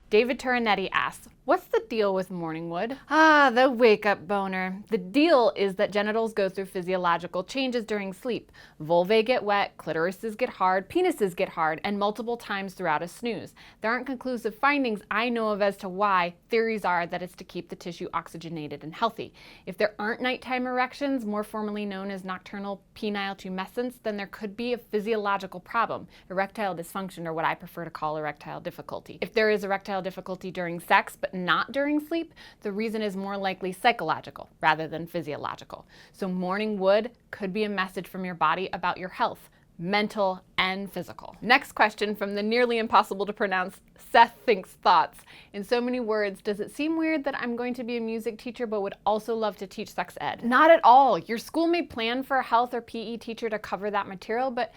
David Turinetti asks, what's the deal with morning wood? Ah, the wake-up boner. The deal is that genitals go through physiological changes during sleep. Vulvae get wet, clitorises get hard, penises get hard, and multiple times throughout a snooze. There aren't conclusive findings I know of as to why. Theories are that it's to keep the tissue oxygenated and healthy. If there aren't nighttime erections, more formally known as nocturnal penile tumescence, then there could be a physiological problem, erectile dysfunction, or what I prefer to call erectile difficulty. If there is erectile difficulty during sex but not during sleep, the reason is more likely psychological rather than physiological. So morning wood could be a message from your body about your health, mental and physical. Next question from the nearly impossible to pronounce Seth Thinks Thoughts. In so many words, does it seem weird that I'm going to be a music teacher but would also love to teach sex ed? Not at all. Your school may plan for a health or PE teacher to cover that material, but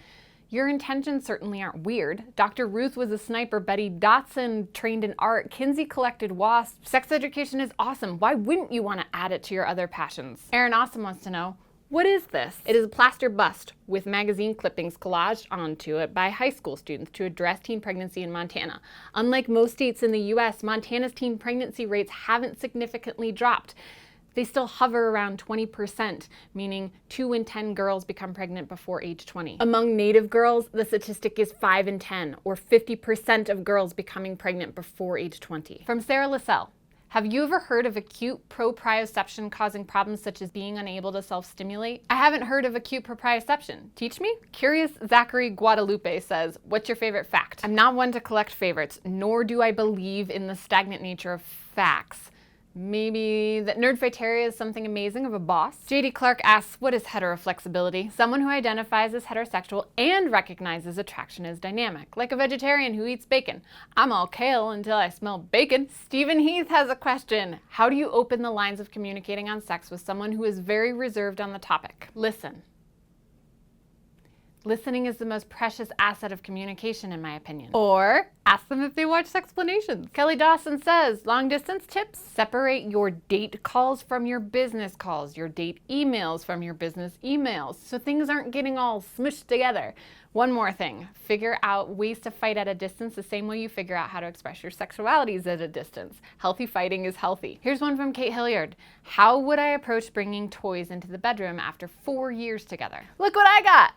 your intentions certainly aren't weird. Dr. Ruth was a sniper, Betty Dotson trained in art, Kinsey collected wasps. Sex education is awesome. Why wouldn't you want to add it to your other passions? Aaron Awesome wants to know, what is this? It is a plaster bust with magazine clippings collaged onto it by high school students to address teen pregnancy in Montana. Unlike most states in the US, Montana's teen pregnancy rates haven't significantly dropped. They still hover around 20%, meaning 2 in 10 girls become pregnant before age 20. Among Native girls, the statistic is 5 in 10, or 50% of girls becoming pregnant before age 20. From Sarah Lassell, have you ever heard of acute proprioception causing problems such as being unable to self-stimulate? I haven't heard of acute proprioception. Teach me? Curious Zachary Guadalupe says, what's your favorite fact? I'm not one to collect favorites, nor do I believe in the stagnant nature of facts. Maybe that Nerdfighteria is something amazing of a boss. JD Clark asks, what is heteroflexibility? Someone who identifies as heterosexual and recognizes attraction as dynamic, like a vegetarian who eats bacon. I'm all kale until I smell bacon. Stephen Heath has a question. How do you open the lines of communicating on sex with someone who is very reserved on the topic? Listen. Listening is the most precious asset of communication, in my opinion. Or ask them if they watch Sexplanations. Kelly Dawson says, long distance tips? Separate your date calls from your business calls, your date emails from your business emails, so things aren't getting all smushed together. One more thing, figure out ways to fight at a distance the same way you figure out how to express your sexualities at a distance. Healthy fighting is healthy. Here's one from Kate Hilliard. How would I approach bringing toys into the bedroom after 4 years together? Look what I got!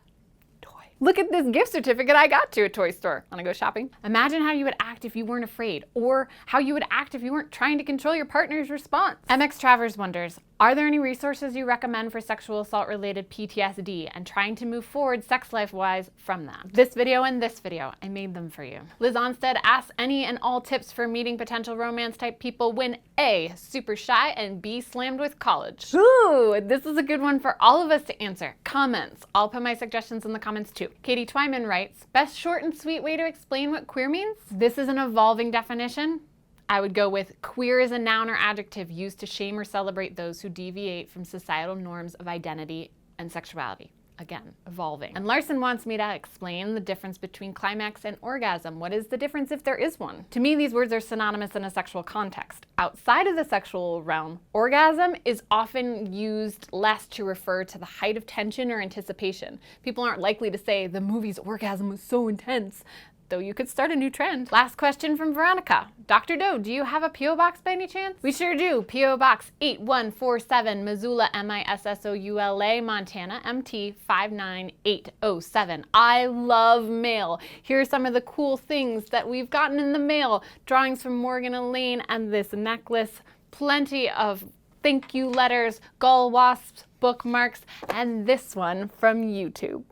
Look at this gift certificate I got to a toy store. Wanna go shopping? Imagine how you would act if you weren't afraid, or how you would act if you weren't trying to control your partner's response. MX Travers wonders, are there any resources you recommend for sexual assault related PTSD and trying to move forward sex life-wise from that? This video and this video, I made them for you. Liz Onstead asks any and all tips for meeting potential romance type people when A, super shy, and B, slammed with college. Ooh, this is a good one for all of us to answer. Comments. I'll put my suggestions in the comments too. Katie Twyman writes, best short and sweet way to explain what queer means? This is an evolving definition. I would go with queer is a noun or adjective used to shame or celebrate those who deviate from societal norms of identity and sexuality. Again, evolving. And Larson wants me to explain the difference between climax and orgasm. What is the difference if there is one? To me, these words are synonymous in a sexual context. Outside of the sexual realm, orgasm is often used less to refer to the height of tension or anticipation. People aren't likely to say the movie's orgasm was so intense, though you could start a new trend. Last question from Veronica. Dr. Doe, do you have a P.O. box by any chance? We sure do. P.O. Box 8147, Missoula, Missoula, Montana, MT 59807. I love mail. Here are some of the cool things that we've gotten in the mail. Drawings from Morgan Elaine and this necklace. Plenty of thank you letters, gull wasps, bookmarks, and this one from YouTube.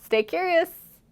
Stay curious.